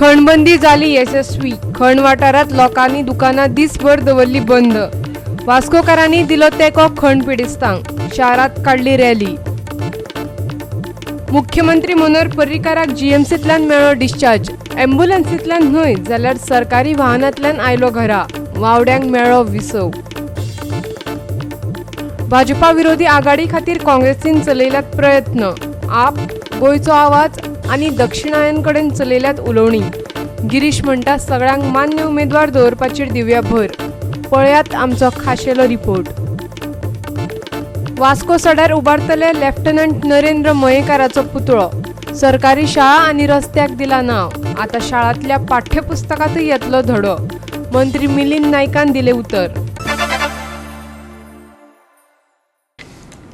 खणबंदी जाली यशस्वी। खण वाठारात लोकांनी दुकानां दिसभर दवरली बंद। वास्कोकारांनी दिलो तेको खण पिडेस्तांक। शारात काढली रॅली। मुख्यमंत्री मनोहर पर्रीकाराक जीएमसींतल्यान मेळ्ळो डिस्चार्ज। ॲम्ब्युलन्सींतल्यान न्हय जाल्यार सरकारी वाहनांतल्यान आयलो घरा। वावड्यांक मेळ्ळो विसव। भाजपा विरोधी आघाडी खातीर काँग्रेसीन चलयल्यात प्रयत्न। आप, गोयचो आवाज आनी दक्षिणायन चलयल्यात उलोवणी। गिरीश म्हणटा सगळ्यांक मान्य उमेदवार दवरपाचेर दिवया भर। पळयात आमचो खाशेलो रिपोर्ट। वास्को सड्यार उबारतले लेफ्टनंट नरेंद्र मयेकाराचो पुतळो। सरकारी शाळा आनी रस्त्याक दिला नांव। आतां शाळांतल्या पाठ्यपुस्तकांतूय येतलो धडो। मंत्री मिलिंद नायकान दिले उतर।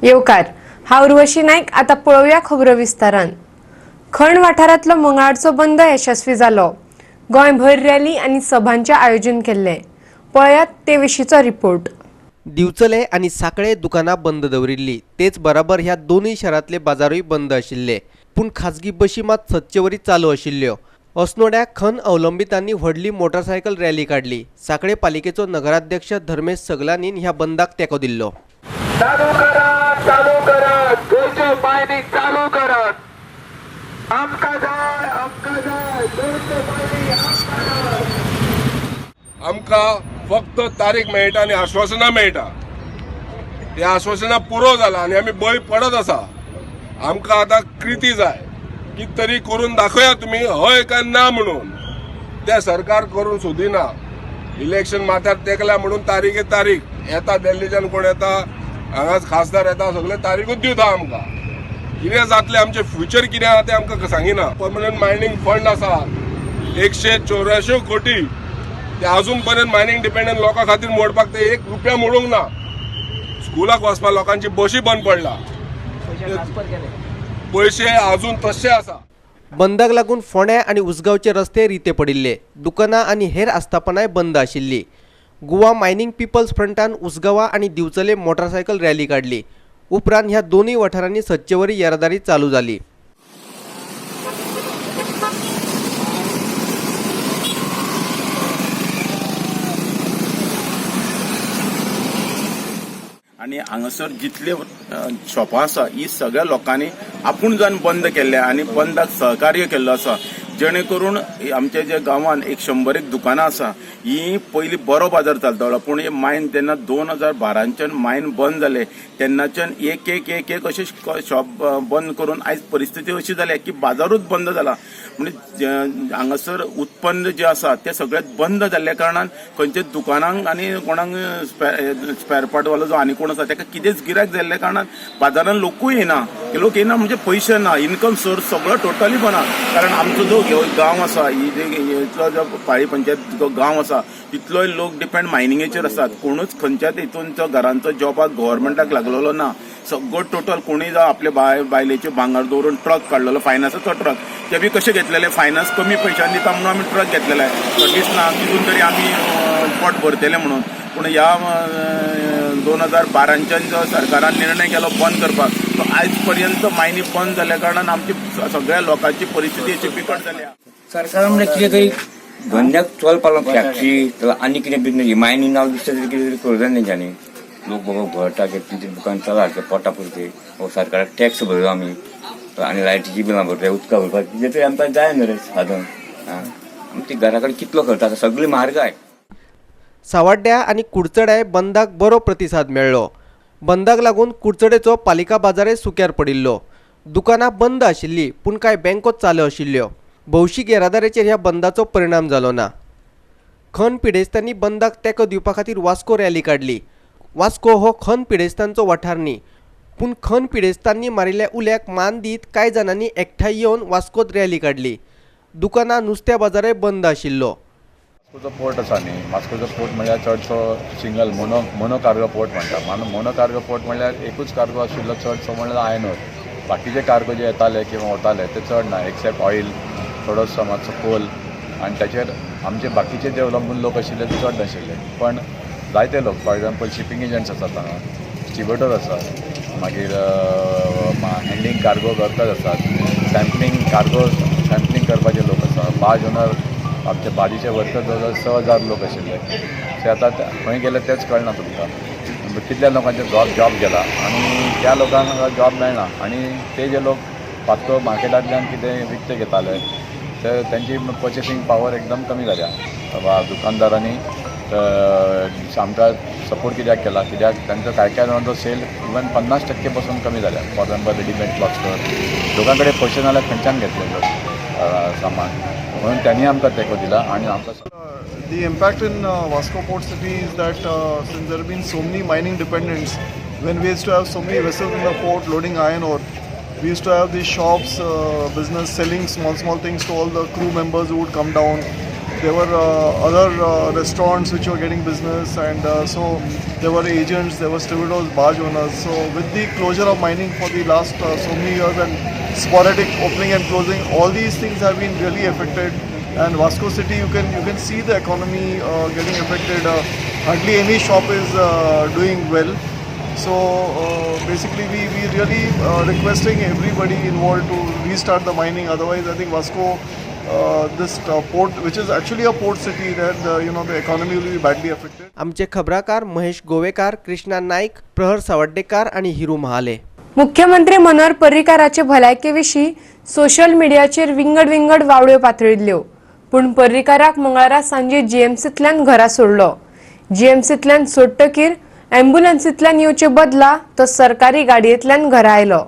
येवकार, हांव उर्वशी नायक। आतां पळोवया खबरो विस्तारान। खण वाठारांतलो मंगळारचो बंद यशस्वी जालो। गोंयभर रॅली आनी सभांचें आयोजन केल्लें। पळयात ते विशींचो रिपोर्ट। दिवचले आनी साखळे दुकानां बंद दवरिल्ली। तेच बराबर ह्या दोनूय शारांतले बाजारूय बंद आशिल्ले, पूण खाजगी बशी मात सदचे चालू आशिल्ल्यो। अस्नोड्या खण अवलंबितांनी व्हडली मोटारसायकल रॅली काढली। साखळे पालिकेचो नगराध्यक्ष धर्मेश सगलानीन ह्या बंदाक तेको दिल्लो। चालू करा गोयच्यो पायनी चालू करात। आमकां जाय गोयच्यो पायनी आमकां फक्त तारीख मेळटा आनी आश्वासनां मेळटा। हे आश्वासनां पुरो जाला आनी आमी बळी पडत आसा। आमकां आतां कृती जाय। कितें तरी करून दाखया तुमी हय काय ना म्हणून। ते सरकार करून सोदिना। इलेक्शन माथ्यार तेकल्या म्हणून तारीख येता दिल्लीच्यान कोण येता, हांगाच खासदार येता, सगळे तारीखूच दिवता आमकां। कितें जातलें आमचें फ्युचर कितें आहा तें आमकां सांगिना। परमनंट मायनिंग फंड आसा 184 कोटी, ते अजून पर्यंत मायनिंग डिपेंडंट लोकां खातीर मोडपाक ते 1 रुपया मोडूंक ना। स्कुलाक वचपाक लोकांची बशी बंद पडला, पैसे अजून तशे आसा। बंदाक लागून फोंड्या आनी उसगांवचे रस्ते रिते पडिल्ले। दुकानां आनी हेर आस्थापनाय बंद आशिल्ली। गोवा मायनिंग पीपल्स फ्रंटान उसगांवा आनी दिवचले मोटारसायकल रॅली काढली। उपरांत ह्या दोनूय वाठारांनी सदचेवरी येरादारी चालू जाली। आणि हांगासर जितले शॉपां आसा ही सगळ्या लोकांनी आपूण जावन बंद केल्ले आनी बंदाक सहकार्य केल्लो आसा, जेणे करून आमच्या जे गांवांत 100 दुकानां आसा ही पयलीं बरो बाजार चलतालो, पूण हे मायन जेन्ना 2012च्यान मायन बंद जाले तेन्नाच्यान एक अशे शॉप बंद करून आयज परिस्थिती अशी जाल्या की बाजारूच बंद जाला। म्हणजे हांगासर उत्पन्न जे आसा ते सगळें बंद जाल्ल्या कारणान खंयच्याच दुकानांक आनी कोणाक स्पेर पार्ट वालो जो आनी कोण आसा ताका कितेंच गिरायक जाल्ल्या कारणान बाजारान लोकूय येना। लोक येना म्हणजे पयशे ना, इन्कम सोर्स सगळो टोटली बना। कारण आमचो जो गांव आसा, इतलो जो पाळी पंचायत जो गांव आसा तितलोय लोक डिपेंड मायनिंगेचेर आसात। कोणूच खंयच्याच हितूनचो घरांचो जॉबाक गव्हर्मेंटाक लागलेलो ना। सगळो टोटल कोणीय जावं आपले बायलेचे भांगर दवरून ट्रक काडलेलो, फायनान्साचो ट्रक, ते बी कशे घेतलेले, फायनान्स कमी पयशांनी दिता म्हणून आमी ट्रक घेतलेले। सर्वीस ना तितून तरी आमी पोट भरतले म्हणून। पूण ह्या 2012च्यान जो सरकारान निर्णय केलो बंद करपाक, तो आयज पर्यंत मायनी बंद जाल्ल्या कारणान आमची सगळ्या लोकांची परिस्थिती अशी बिकट जाल्या। सरकारान म्हणजे कितें तरी धंद्याक चलपा लागून फॅक्टरी आनी कितें बिजनेस मायनींग नाव दुसरें तरी कितें तरी करूं तेंच्यांनी। लोक बाबा भरता कितें दुकान चला पोटा पुरते, सरकाराक टॅक्स भरलो आमी आनी लायटीची बिलां भरता, उदका भरपाक कितें तरी आमकां जाय न्हू रे साधन। आमची घरा कडेन कितलो खर्च आसा, सगळी म्हारगाय। सावड्ड्या आनी कुडचड्याय बंदाक बरो प्रतिसाद मेळ्ळो। बंदाक लागून कुडचडेचो पालिका बाजारय सुक्यार पडिल्लो। दुकानां बंद आशिल्लीं, पूण कांय बँकोच चालू आशिल्ल्यो। भौशीक येरादारीचेर ह्या बंदाचो परिणाम जालो ना। खण पिडेस्तांनी बंदाक तेको दिवपा खातीर वास्को रॅली काडली। वास्को हो खण पिडेस्तांचो वाठार न्ही, पूण खण पिडेस्तांनी मारिल्ल्या उल्याक मान दीत कांय जाणांनी एकठांय येवन वास्कोत रॅली काडली। दुकानां नुस्त्या बाजारय बंद आशिल्लो। वास्कोचो पोर्ट आसा न्ही, वास्कोचो पोर्ट म्हणल्यार चडसो सिंगल मोनो कार्गो पोर्ट म्हणटा। मोनो कार्गो पोर्ट म्हणल्यार एकूच कार्गो आशिल्लो चडसो म्हणल्यार आयनोर। बाकीचे कार्गो जे येताले किंवा वताले ते चड ना, एक्सेप्ट ऑयल, थोडोसो मातसो कोल, आनी ताचेर आमचे बाकीचे जे अवलंबून लोक आशिल्ले ते चड नाशिल्ले। पण जायते लोक, फॉर एक्झाम्पल शिपींग एजंट्स आसात हांगा, स्टिवर्डर आसात, मागीर हँडलिंग कार्गो वर्कर्स आसात, सॅम्पलिंग कार्गो सॅम्पलिंग करपाचे लोक आसा, बार्ज ओनर आमचे बारीचे वर्कर जवळ 6,000 लोक आशिल्ले ते आतां खंय गेले तेच कळना तुमकां. कितल्या लोकांचे जॉब गेला आनी त्या लोकांक जॉब मेळना आनी ते जे लोक पातळ मार्केटांतल्यान कितें विकते घेताले ते त्यांची पर्चेसींग पावर एकदम कमी जाल्या. दुकानदारांनी आमकां सपोर्ट कित्याक केला, कित्याक तांचो काय जाणांचो सेल इवन 50% पासून कमी जाल्या. For example readymade cloth store लोकां कडेन पयशे नाल्यार खंयच्यान घेतले लोक सामान, म्हणून त्यांनी आमकां तेंको दिला आणि आमकां The impact in Vasco Port City is that since there have been so many mining dependents, when we used to have so many vessels in the port loading iron ore, we used to have these shops, business selling small things to all the crew members who would come down. There were other restaurants which were getting business, and so there were agents, there were stevedots, barge owners. So with the closure of mining for the last so many years and sporadic opening and closing, all these things have been really affected. And Vasco City, you can see the economy getting affected. Hardly any shop is doing well. So basically, we really requesting everybody involved to restart the mining. Otherwise, I think Vasco, this port, which is actually a port city, that the economy will be badly affected. आमचे खबराकार महेश गोवेकार, कृष्णा नाईक, प्रहर सावड्डेकार आणि हिरू महाले. मुख्यमंत्री मनोहर पर्रीकाराचे भलायके social मिडियाचेर विंगड वावड्यो पातळिल्ल्यो. पूण पर्रीकाराक मंगळारा सांजे जीएमसींतल्यान घरा सोडलो. जीएमसींतल्यान सोडटकीर अँब्युलन्सींतल्यान येवचे बदला तो सरकारी गाडयेंतल्यान घरा आयलो.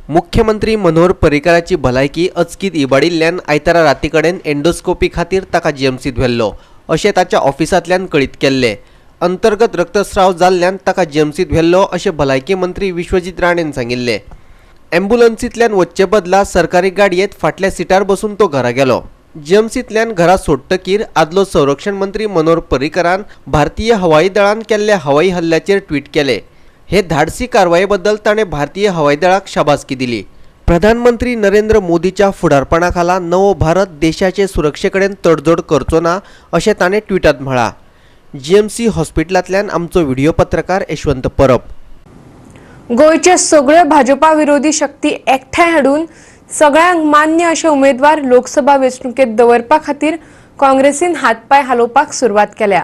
मुख्यमंत्री मनोहर पर्रीकाराची भलायकी अचकीत इबाडिल्ल्यान आयतारा राती कडेन एंडोस्कोपी खातीर ताका जीएमसीत व्हेल्लो अशें ताच्या ऑफिसांतल्यान कळीत केल्ले. अंतर्गत रक्तस्राव जाल्ल्यान ताका जीएमसीत व्हेल्लो अशें भलायकी मंत्री विश्वजीत राणेन सांगिल्ले. अँब्युलन्सींतल्यान वच्चे बदला सरकारी गाडयेंत फाटल्या सिटार बसून तो घरा गेलो. जीएमसींतल्यान घरा सोडटकीर आदलो संरक्षण मंत्री मनोहर पर्रीकारान भारतीय हवाई दळान केल्ल्या हवाई हल्ल्याचेर ट्वीट केले. हे धाडसी कारवाये बद्दल ताणें भारतीय हवाई दळाक शाबासकी दिली. प्रधानमंत्री नरेंद्र मोदीच्या फुडारपणा खाला नवो भारत देशाचे सुरक्षे कडेन तडजोड करचो ना अशें ताणें ट्विटांत म्हळां. जीएमसी हॉस्पिटलांतल्यान आमचो व्हिडिओ पत्रकार यशवंत परब. गोंयचे सगळ्यो भाजपा विरोधी शक्ती एकठांय हाडून सगळ्यांक मान्य अशे उमेदवार लोकसभा वेंचणुकेत दवरपा खातीर काँग्रेसीन हातपाय हालोवपाक सुरवात केल्या.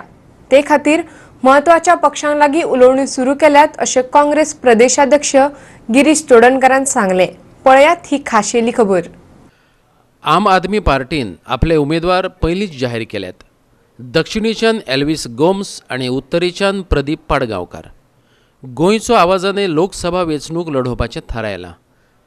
ते खातीर म्हत्वाच्या पक्षांक लागीं उलोवणी सुरू केल्यात अशें काँग्रेस प्रदेशाध्यक्ष गिरीश चोडणकरान सांगलें. पळयात ही खाशेली खबर. आम आदमी पार्टीन आपले उमेदवार पयलींच जाहीर केल्यात. दक्षिणेच्यान एल्विस गोम्स आनी उत्तरेच्यान प्रदीप पाडगांवकार. गोंयचो आवाजाने लोकसभा वेंचणूक लढोवपाचें थारायलां.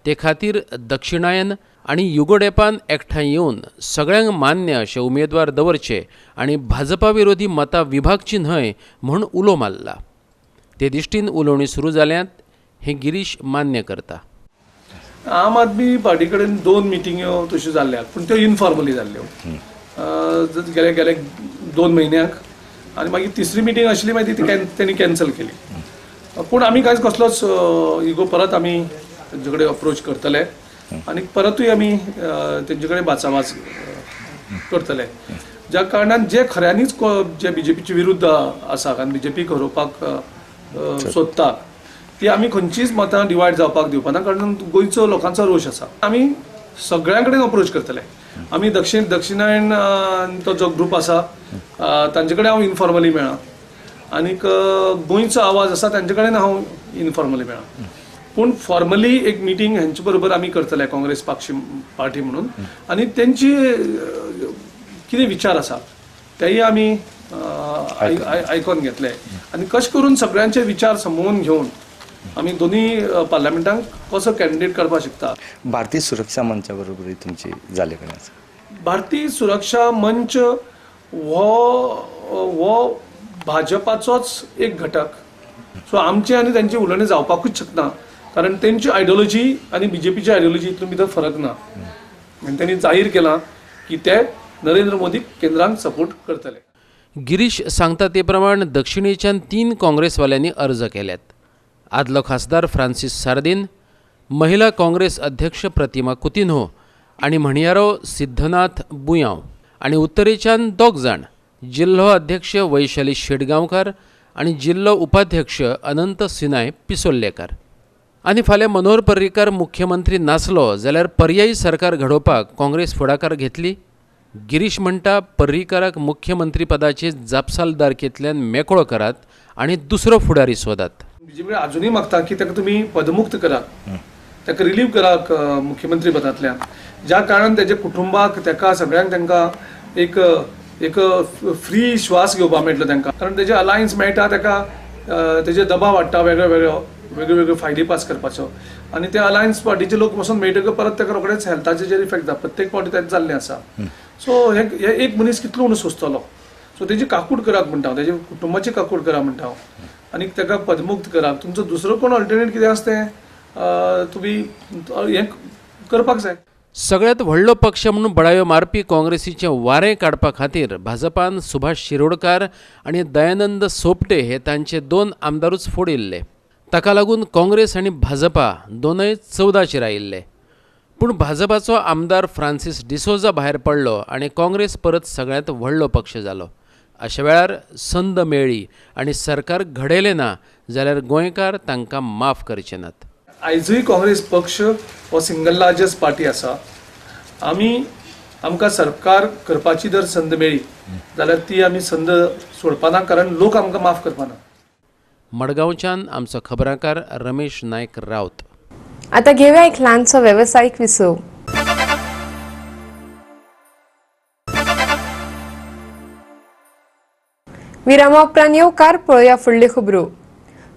ते खातीर दक्षिणायन आनी युगोडेपान एकठांय येवन सगळ्यांक मान्य अशे उमेदवार दवरचे आनी भाजपा विरोधी मतां विभागची न्हय म्हूण उलो मारला. ते दिश्टीन उलोवणी सुरू जाल्यांत हें गिरीश मान्य करता. आम आदमी पार्टी कडेन 2 मिटिंग्यो तश्यो जाल्ल्यात, पूण त्यो इनफॉर्मली जाल्ल्यो. गेले 2 म्हयन्याक आनी मागीर तिसरी मिटींग आशिल्ली, मागीर ती तेणी कॅन्सल केली. पूण आमी कांयच कसलोच इगो परत आमी तेंचे कडेन अप्रोच करतले आनी परतूय आमी तेंचे कडेन भाचाभाच करतले. ज्या कारणान जे खऱ्यांनीच जे बीजेपीचे विरुद्ध आसा आनी बीजेपी हरोवपाक सोदता ती आमी खंयचीच मतां डिवायड जावपाक दिवपा ना. कारण गोंयचो लोकांचो रोश आसा. आमी सगळ्यां कडेन अप्रोच करतले. आमी दक्षिणायन तो जो ग्रूप आसा तांचे कडेन हांव इनफॉर्मली मेळ्ळां आनीक गोंयचो आवाज आसा तांचे कडेन हांव इनफॉर्मली मेळ्ळां. पूण फॉर्मली एक मिटींग हेंचे बरोबर आमी करतले काँग्रेस पार्टी म्हणून आनी तेंची कितें विचार आसा तेय आमी आयकून घेतले आनी कशें करून सगळ्यांचे विचार समोवन घेवन आमी दोनूय पार्लमेंटाक कसो कॅन्डिडेट करपाक शकता. भारतीय सुरक्षा मंचा बरोबर तुमची जाले कडेन आसा. भारतीय सुरक्षा मंच हो भाजपाचोच एक घटक. सो आमचे आनी तांची उलोवणी जावपाकूच शकना. कारण तेंची आयडियोलॉजी आनी बीजेपीची आयडियोलॉजी हितून भितर फरक ना. आनी त्यांनी जाहीर केलां की ते नरेंद्र मोदीक केंद्रांक सपोर्ट करतले. गिरीश सांगता ते प्रमाण दक्षिणेच्यान 3 काँग्रेसवाल्यांनी अर्ज केल्यात. आदलो खासदार फ्रांसीस सार्दिन, महिला काँग्रेस अध्यक्ष प्रतिमा कुतिन्हो आनी म्हणयारो सिद्धनाथ बुयांव आनी उत्तरेच्यान 2 जाण जिल्हो अध्यक्ष वैशाली शेटगांवकार आनी जिल्हो उपाध्यक्ष अनंत सिनाय पिसोल्लेकार. आनी फाल्यां मनोहर पर्रीकार मुख्यमंत्री नासलो जाल्यार पर्यायी सरकार घडोवपाक काँग्रेस फुडाकार घेतली. गिरीश म्हणटा पर्रीकाराक मुख्यमंत्री पदाचे जापसालदारकेंतल्यान मेकळो करात आनी दुसरो फुडारी सोदात. बीजेपी अजूनही मागता की ताका तुम्ही पदमुक्त करात, ताका रिलीव कराक मुख्यमंत्री पदांतल्यान, ज्या कारणान त्याच्या कुटुंबाक ताका सगळ्यांक तांकां एक एक फ्री श्वास घेवपाक मेळटलो तांकां, कारण तेजे अलायन्स मेळटा ताका, तेजे दबाव वाडटा वेगळे फायदे पास करपाचो, आनी त्या अलायन्स पार्टीचे लोक वचून मेळटकच परत ताका रोखडेच हेल्थाचे जे इफेक्ट जाता, प्रत्येक पावटी तेच जाल्लें आसा. सो हे एक मनीस कितलो म्हणून सोंसतलो. सो तेजी काकूट कराक म्हणटा हांव, तेजे कुटुंबाची काकूट करा म्हणटा हांव, आनी ताका पदमुक्त कराक. तुमचो दुसरो कोण अल्टरनेट कितें आसा तें तुमी हें करपाक जाय. सगळ्यात व्हडलो पक्ष म्हणून बळायो मारपी काँग्रेसीचें वारें काडपा खातीर भाजपान सुभाष शिरोडकार आनी दयानंद सोपटे हे तांचे 2 आमदारूच फोडिल्ले. ताका लागून काँग्रेस आनी भाजपा दोनय 14चेर आयिल्ले. पूण भाजपाचो आमदार फ्रांसीस डिसोजा भायर पडलो आनी काँग्रेस परत सगळ्यांत व्हडलो पक्ष जालो. अशा वेळार संद मेळ्ळी आनी सरकार घडयलें ना जाल्यार गोंयकार तांकां माफ करचे नात. आयजूय काँग्रेस पक्ष हो सिंगल लार्जस्ट पार्टी आसा. आमकां सरकार करपाची जर संद मेळ्ळी जाल्यार ती आमी संद सोडपाना, कारण लोक आमकां माफ करपाना. मडगांवच्यान आमचो खबराकार रमेश नायक रावत. आता घेऊया एक ल्हानसो वेवसायीक विसव. विरामा उपरांत येवकार पळोवया फुडली खबरो.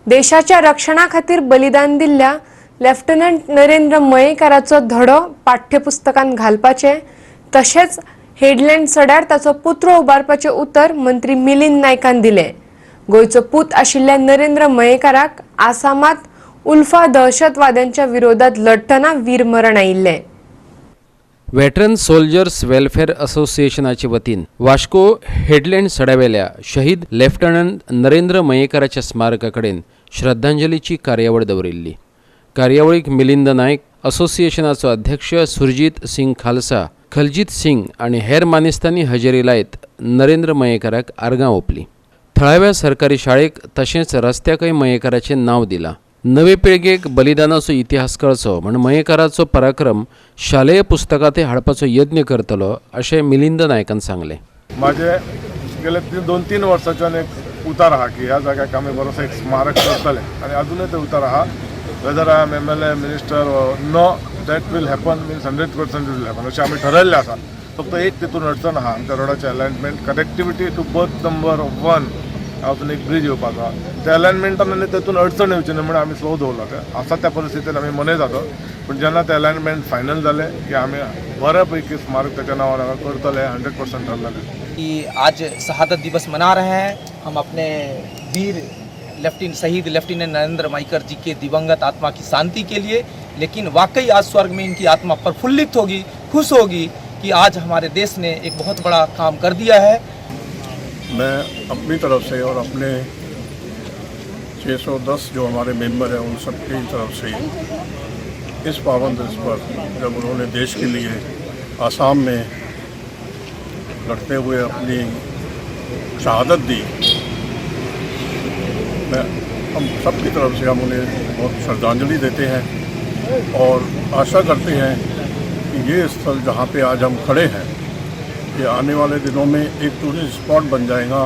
देशाच्या रक्षणा खातीर बलिदान दिल्ल्या लेफ्टनंट नरेंद्र मयेकाराचो धडो पाठ्यपुस्तकांत घालपाचे तशेंच हेडलँड सड्यार ताचो पुतळो उबारपाचें उतर मंत्री मिलिंद नायकान दिलें. गोंयचो पूत आशिल्ल्या नरेंद्र मयेकाराक आसामात उल्फा दहशतवाद्यांच्या विरोधात लढतना वीरमरण आयिल्लें. वेटरन सोल्जर्स वेलफेअर असोसिएशनाचे वतीन वास्को हेडलँड सड्यावेल्या शहीद लेफ्टनंट नरेंद्र मयेकाराच्या स्मारका कडेन श्रद्धांजलीची कार्यावळ दवरिल्ली. कार्यावळीक मिलिंद नायक, असोसिएशनाचो अध्यक्ष सुरजीत सिंग खालसा, खलजीत सिंग आनी हेर मानेस्तांनी हजेरी लायत नरेंद्र मयेकाराक आर्गां ओंपलीं. थळाव्या सरकारी शाळेक तशेंच रस्त्याकय मयेकाराचें नांव दिलां. नवे पिळगेक बलिदानाचो इतिहास कळचो म्हण मयेकाराचो पराक्रम शालेय पुस्तकांत हाडपाचो यत्न करतलो अशें मिलिंद नायकान सांगलें. माझे गेले 2-3 वर्साच्यान एक उतार आहा की ह्या जाग्याक आमी बरोसो एक स्मारक करतले आनी अजूनय ते उतार आहा. Whether I am MLA minister no that will happen means 100% will happen अशें आमी ठरयल्लें आसा. फक्त एक तितून अडचण आहा आमच्या रोडाचें alignment, connectivity to berth number 1 हातून एक ब्रिज येवपाचो आहा. त्या अलायनमेंटान आनी तेतून अडचण येवची न्हय म्हणून आमी स्लो दवरला. ते आसा त्या परिस्थितीन आमी मने जातो, पूण जेन्ना ते अलायनमेंट फायनल जालें की आमी बऱ्या पैकी स्मारक ताच्या नांवार हांगा करतले 100% ठरलेलें. कि आज शहादत दिवस मना रहे हैं हम अपने वीर शहीद लेफ्टिनेंट नरेंद्र मयेकर जी के दिवंगत आत्मा की शांति के लिए, लेकिन वाकई आज स्वर्ग में इनकी आत्मा प्रफुल्लित होगी, खुश होगी कि आज हमारे देश ने एक बहुत बड़ा काम कर दिया है. मैं अपनी तरफ से और अपने 610 जो हमारे मेंबर हैं उन सबकी तरफ से इस पावन दिवस पर जब उन्होंने देश के लिए आसाम में लड़ते हुए अपनी शहादत दी, मैं हम सब की तरफ से हम उन्हें बहुत श्रद्धांजलि देते हैं और आशा करते हैं कि ये स्थल जहाँ पे आज हम खड़े हैं ये आने वाले दिनों में एक टूरिस्ट स्पॉट बन जाएगा.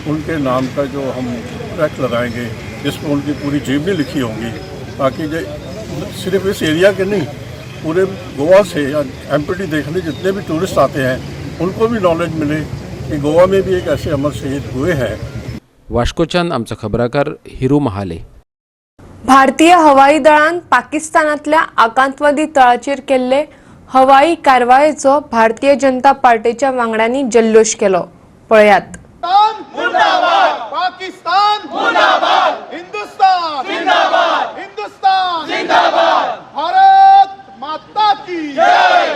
उनके नाम का जो हम ट्रैक लगाएंगे जिसमें उनकी पूरी जीवनी लिखी होगी, ताकि जो सिर्फ इस एरिया के नहीं पूरे गोवा से या एमपीटी देखने जितने भी टूरिस्ट आते हैं उनको भी नॉलेज मिले कि गोवा में भी एक ऐसे अमर शहीद हुए हैं. वास्कोच्यान आमचो खबराकार हिरू महाले. भारतीय हवाई दळान पाकिस्तानातल्या आकांतवादी तळाचेर केल्ले हवाई कारवायेचो भारतीय जनता पार्टीच्या वांगड्यांनी जल्लोष केलो. पळयात. पाकिस्तान मुर्दाबाद, हिंदुस्तान जिंदाबाद, हिंदुस्तान जिंदाबाद, भारत माता की जय,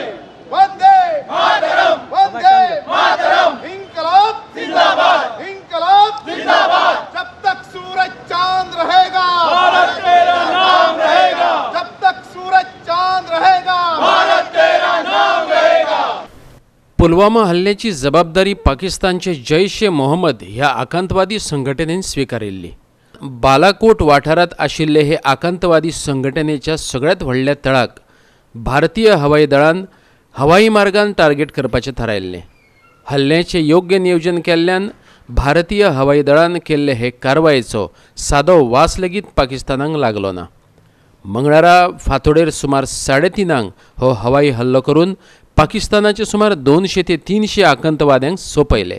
वंदे मातरम, वंदे मातरम, इंकलाब जिंदाबाद, इंकलाब जिंदाबाद. जब तक सूरज चांद रहेगा भारत तेरा नाम रहेगा, जब तक सूरज चांद रहेगा भारत तेरा नाम रहेगा. पुलवामा हल्ल्याची जबाबदारी पाकिस्तानचे जैश ए मोहम्मद ह्या आकांतवादी संघटनेन स्वीकारिल्ली. बालाकोट वाठारात आशिल्ले हे आकांतवादी संघटनेच्या सगळ्यात व्हडल्या तळाक भारतीय हवाई दळान हवाई मार्गान टार्गेट करपाचें थारायल्लें. हल्ल्याचे योग्य नियोजन केल्ल्यान भारतीय हवाई दळान केल्ले हे कारवायेचो सादो वास लेगीत पाकिस्तानाक लागलो ना. मंगळारा फांतोडेर सुमार 3:30 हो हवाई हल्लो करून पाकिस्तानाचे सुमार 200 ते 300 आतंकवाद्यांक सोंपयले.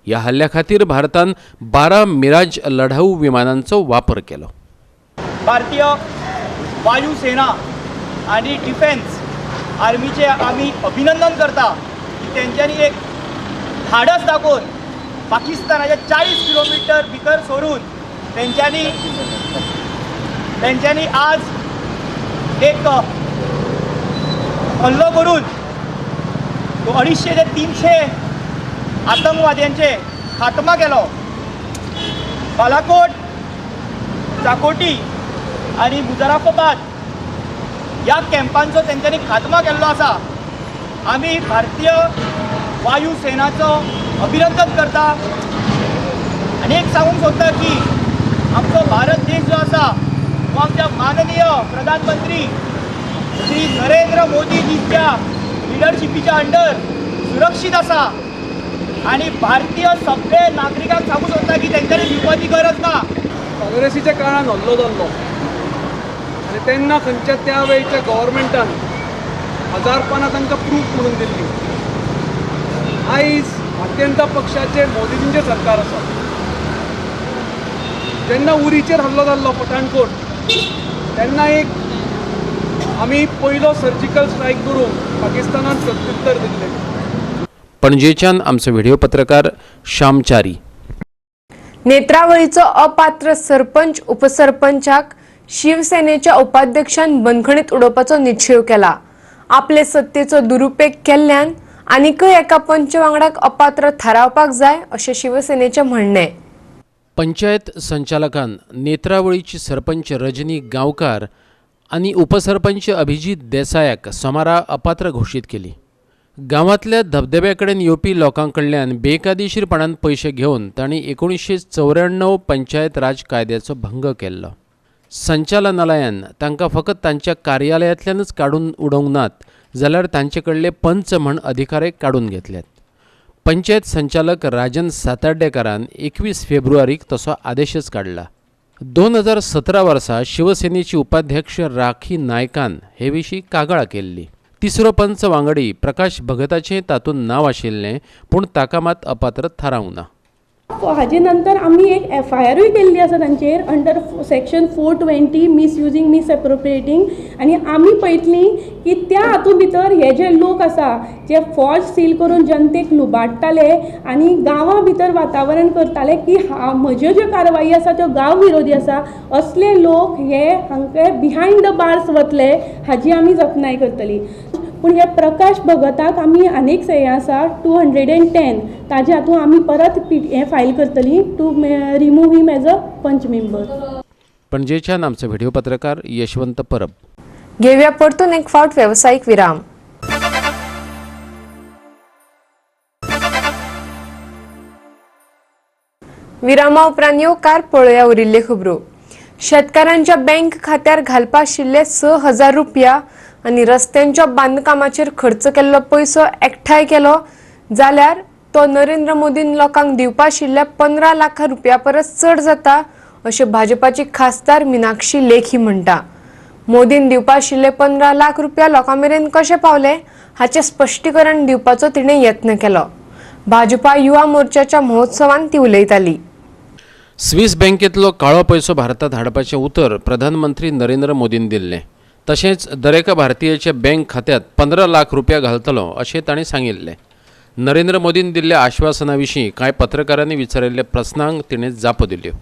ह्या हल्ल्या खातीर भारतान 12 मिराज लढाऊ विमानांचो वापर केलो. भारतीय वायुसेना आणि डिफेन्स आर्मीचे आम्ही अभिनंदन करता की त्यांच्यानी एक धाडस दाखवून पाकिस्तानाच्या 40 किलोमीटर भितर सोडून त्यांच्यानी आज एक हल्लो करून 250 ते 300 आतंकवाद्यांचे खात्मा केलो. बालाकोट, चाकोटी आणि मुजराफाबाद या कॅम्पांचो त्यांच्यानी खात्मा केल्लो आसा. आम्ही भारतीय वायुसेनाचो अभिनंदन करता आणि एक सांगूंक सोदता की आमचो भारत देश जो आसा तो आमच्या माननीय प्रधानमंत्री श्री नरेंद्र मोदीजीच्या लिडरशिपीच्या अंडर सुरक्षीत आसा आणि भारतीय सगळे नागरिकांक सांगूंक सोदता की तेंच्यांनी भिवपाची गरज ना. काँग्रेसीच्या काळान हल्लो जाल्लो आनी तेन्ना खंयच्या त्या वेळच्या गव्हर्मेंटान हजारपणां तांकां प्रूफ म्हणून दिल्ली. आयज भारतीय जनता पक्षाचे मोदीजींचें सरकार आसा. जेन्ना उरीचेर हल्लो जाल्लो पठाणकोट तेन्ना एक आमी पयलो सर्जिकल स्ट्रायक करून पाकिस्तानान प्रत्युत्तर दिल्लें. पणजेच्यान आमचे व्हिडिओ पत्रकार श्यामचारी. नेत्रावळीचो अपात्र सरपंच उपसरपंचाक शिवसेनेच्या उपाध्यक्षान बंदखणीत उडोवपाचो निश्चय केला. आपले सत्तेचो दुरुपेग केल्ल्यान आनीकय एका पंच वांगडाक अपात्र थारावपाक जाय अशें शिवसेनेचें म्हणणें. पंचायत संचालकान नेत्रावळीची सरपंच रजनी गांवकार आनी उपसरपंच अभिजीत देसायाक सोमारा अपात्र घोशीत केली. गांवांतल्या धबधब्याकडेन येवपी लोकांकडल्यान बेकायदेशीरपणान पयशे घेवन तांणी 1994 पंचायत राज कायद्याचो भंग केल्लो. संचालनालयान तांकां फकत तांच्या कार्यालयांतल्यानच काडून उडोवंक नात जाल्यार तांचे कडले पंच म्हण अधिकारे काडून घेतल्यात. पंचायत संचालक राजन साताड्डेकारान 21 फेब्रुवारीक तसो आदेशच काडला. 2017 वर्सा शिवसेनेची उपाध्यक्ष राखी नायकान हे विशीं कागाळ केल्ली. तिसरो पंच वांगडी प्रकाश भगताचें तातूंत नांव आशिल्लें पूण ताका मात अपात्र थारावंक ना. हाजे नंतर आमी एक FIRूय केल्ली आसा तांचेर अंडर सेक्शन 420 मिसयुजींग मिसएप्रोप्रिएटिंग. आनी आमी पळयतलीं की त्या हातूंत भितर हे जे लोक आसा जे फौज सील करून जनतेक लुबाडटाले आनी गांवां भितर वातावरण करताले की म्हज्यो ज्यो कारवाई आसा त्यो गांव विरोधी आसा, असले लोक हे हांकां बिहायंड द बार्स वतले हाजी आमी जतनाय करतली. पूण हे प्रकाश भगताक आमी आनीक सय आसा 210 ताजे हातूंत आमी परत हे फायल करतली to remove him as a panch member. पणजेच्यान आमचे व्हिडिओ पत्रकार यशवंत परब. घेवया परतून एक फावट व्यावसायिक विराम. विरामा उपरांत येवकार पळोवया उरिल्ल्यो खबरो. शेतकारांच्या बँक खात्यार घालपा आशिल्ले 6,000 रुपया आनी रस्त्यांच्या बांदकामाचेर खर्च केल्लो पयसो एकठांय केलो जाल्यार तो नरेंद्र मोदीन लोकांक दिवपा आशिल्ल्या 15 लाख रुपया परस चड जाता अशें भाजपाची खासदार मिनाक्षी लेखी म्हणटा. मोदीन दिवपा आशिल्ले 15 लाख रुपया लोकां मेरेन कशे पावले हाचें स्पश्टीकरण दिवपाचो तिणें यत्न केलो. भाजपा युवा मोर्चाच्या महोत्सवांत ती उलयताली. स्विस बँकेतलो काळो पयसो भारतांत हाडपाचें उतर प्रधानमंत्री नरेंद्र मोदीन दिल्लें. तशेंच दरेका भारतीयाच्या बँक खात्यांत 15 लाख रुपया घालतलो अशें ताणें सांगिल्लें. नरेंद्र मोदीन दिल्ल्या आश्वासना विशीं कांय पत्रकारांनी विचारिल्ल्या प्रस्नांक तिणें जापो दिल्यो.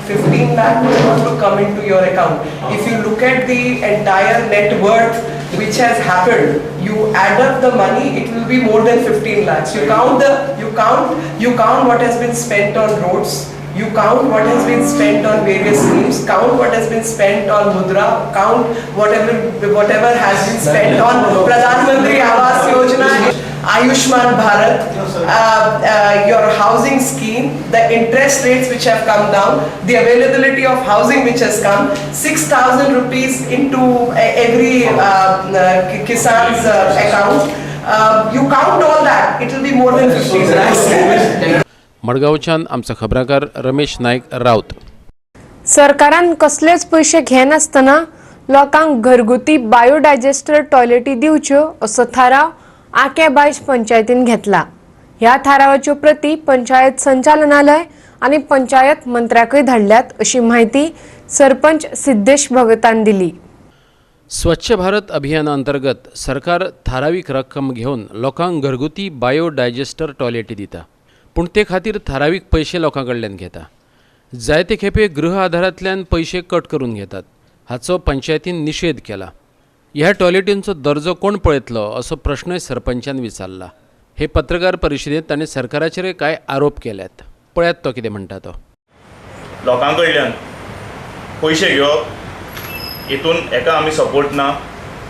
15 lakh will want to come into your account. If you look at the entire net worth which has happened, you add up the money, it will be more than 15 lakhs. You count what has been spent on roads. You count what has been spent on various schemes, count what has been spent on Mudra, count whatever has been spent on Pradhan Mantri Awas Yojana, Ayushman Bharat, your housing scheme, the interest rates which have come down, the availability of housing which has come, 6,000 rupees into every Kisan's account. You count all that, it will be more than 15 lakhs. मडगांवच्यान आमचो खबराकार रमेश नायक रावत. सरकारान कसलेच पयशे घेनासतना लोकांक घरगुती बायोडायजेस्टर टॉयलेटी दिवच्यो असो थाराव आके बायज पंचायतीन घेतला. ह्या थारावाच्यो प्रती पंचायत संचालनालय आणि पंचायत मंत्र्याकय धाडल्यात अशी माहिती सरपंच सिद्धेश भगतान दिली. स्वच्छ भारत अभियाना अंतर्गत सरकार थारावीक रक्कम घेवन लोकांक घरगुती बायोडायजेस्टर टॉयलेटी दिता, पूण ते खातीर थारावीक पयशे लोकां कडल्यान घेता. जायते खेपे गृह आधारांतल्यान पयशे कट करून घेतात. हाचो पंचायतीन निषेध केला. ह्या टॉयलेटींचो दर्जो कोण पळयतलो असो प्रश्नय सरपंचान विचारला. हे पत्रकार परिशदेंत ताणें सरकाराचेर कांय आरोप केल्यात. पळयात तो कितें म्हणटा तो. लोकां कडल्यान पयशे घेवप हितून हेका आमी सपोर्ट ना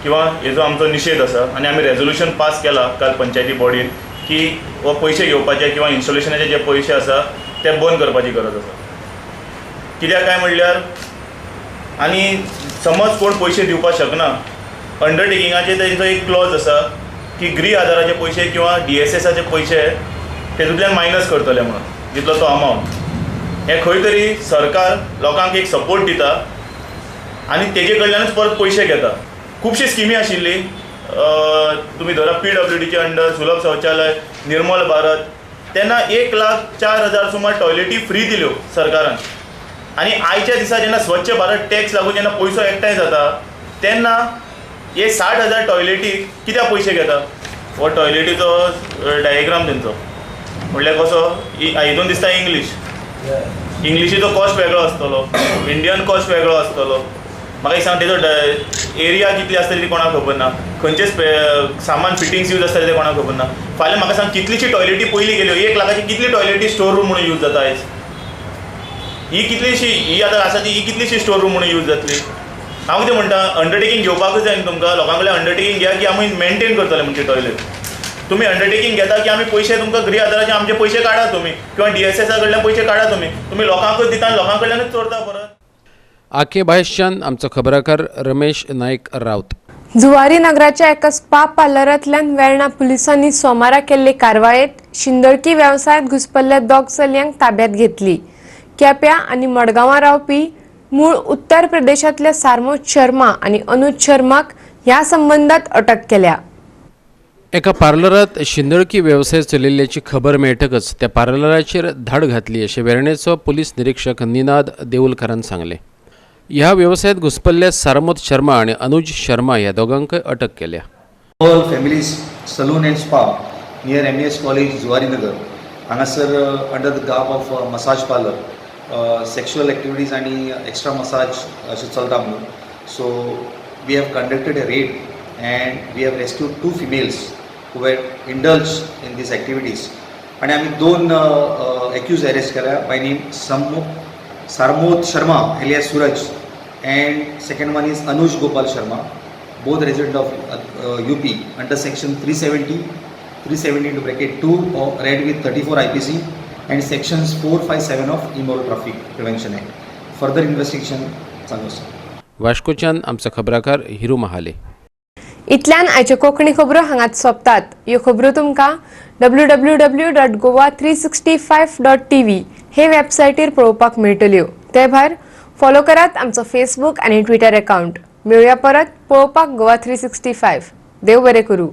किंवा हेजो आमचो निशेध आसा आनी आमी रेजोल्युशन पास केला काल पंचायती बॉडीन की हो पयशे घेवपाचे किंवा इन्स्टॉलेशनाचे जे पयशे आसा ते बंद करपाची गरज आसा. कित्याक काय म्हणल्यार आनी समज कोण पयशे दिवपाक शकना, अंडरटेकिंगाचे तेंचो एक क्लॉज आसा की गृह आधाराचे पयशे किंवा DSSचे पयशे तेतूंतल्यान मायनस करतले म्हणून जितलो तो अमावंट. हे खंय तरी सरकार लोकांक एक सपोर्ट दिता आनी तेजे कडल्यानूच परत पयशे घेता. खुबशी स्किमी आशिल्ली, तुमी धरा PWDचे अंडर सुलभ शौचालय, निर्मल भारत, तेन्ना 1,04,000 सुमार टॉयलेटी फ्री दिल्यो सरकारान. आनी आयच्या दिसा जेन्ना स्वच्छ भारत टॅक्स लागून जेन्ना पयसो एकठांय जाता तेन्ना हे 60,000 टॉयलेटीक कित्याक पयशे घेता. हो टॉयलेटीचो डायग्राम तेंचो म्हणल्यार कसो हितून दिसता इंग्लिशीचो कॉस्ट वेगळो आसतलो, इंडियन कॉस्ट वेगळो आसतलो. म्हाका सांग तेजो एरिया कितली आसतली ती कोणाक खबर ना, खंयचे सामान फिटिंग्स यूज आसतले ते कोणाक खबर ना. फाल्यां म्हाका सांग कितलीशी टॉयलेटी पयली गेल्यो, 1 लाखाची कितली टॉयलेटी स्टोर रूम म्हणून यूज जाता आयज. ही आतां आसा ती कितलीशी स्टोर रूम म्हणून यूज जातली. हांव कितें म्हणटा, अंडरटेकिंग घेवपाकूच जाय न्ही तुमकां. लोकां कडल्यान अंडरटेकिंग घेया की आमी मेंटेन करतले म्हणजे टॉयलेट. तुम्ही अंडरटेकिंग घेता की आमी पयशे तुमकां गृह आधाराचे आमचे पयशे काडा तुम्ही किंवा DSS कडल्यान पयशे काडा तुम्ही लोकांकूच दिता आनी लोकां कडल्यानूच चोरता परत. आके बायसच्यान आमचो खबराकार रमेश नायक रावत. जुवारी नगराच्या एका स्पा पार्लरांतल्यान वेर्णा पुलिसांनी सोमारा केल्ले कारवायेत शिंदळकी वेवसायांत घुसपल्ल्या 2 चलयांक ताब्यात घेतली. केप्यां आनी मडगांवां रावपी मूळ उत्तर प्रदेशांतल्या सारमोद शर्मा आनी अनुज शर्माक ह्या संबंदात अटक केल्या. एका पार्लरात शिंदळकी वेवसाय चलिल्ल्याची खबर मेळटकच त्या पार्लराचेर धाड घातली अशें वेर्णेचो पुलीस निरीक्षक निनाद देऊलकारान सांगलें. ह्या वेवसायांत घुसपल्ल्या सारमोद शर्मा आनी अनुज शर्मा ह्या दोगांकय अटक केल्या. All families salon and spa near MES college Zuarinagar हांगासर under the garb of massage parlour sexual activities आनी एक्स्ट्रा मसाज अशें चलता म्हणून. So we have conducted a raid and we have rescued 2 females who were indulged in these activities. And आमी 2 accused arrest केल्या by name Sarmod Sharma alias Suraj and second one is Anuj Gopal Sharma, both resident of UP under section 370(2) of Red with 34 IPC and sections 457 of Immoral Traffic Prevention Act. Further investigation चालू आसा. वास्कोच्यान आमचो खबराकार हिरू महाले. इतल्यान आयच्यो कोंकणी खबरो हांगाच सोंपतात. ह्यो खबरो तुमकां www.goa365.tv हे वेबसायटीर पळोवपाक मेळटल्यो. ते भायर फॉलो करात आमचो फेसबूक आनी ट्विटर अकावंट. मेळुया परत पळोवपाक गोवा 365. देव बरें करूं.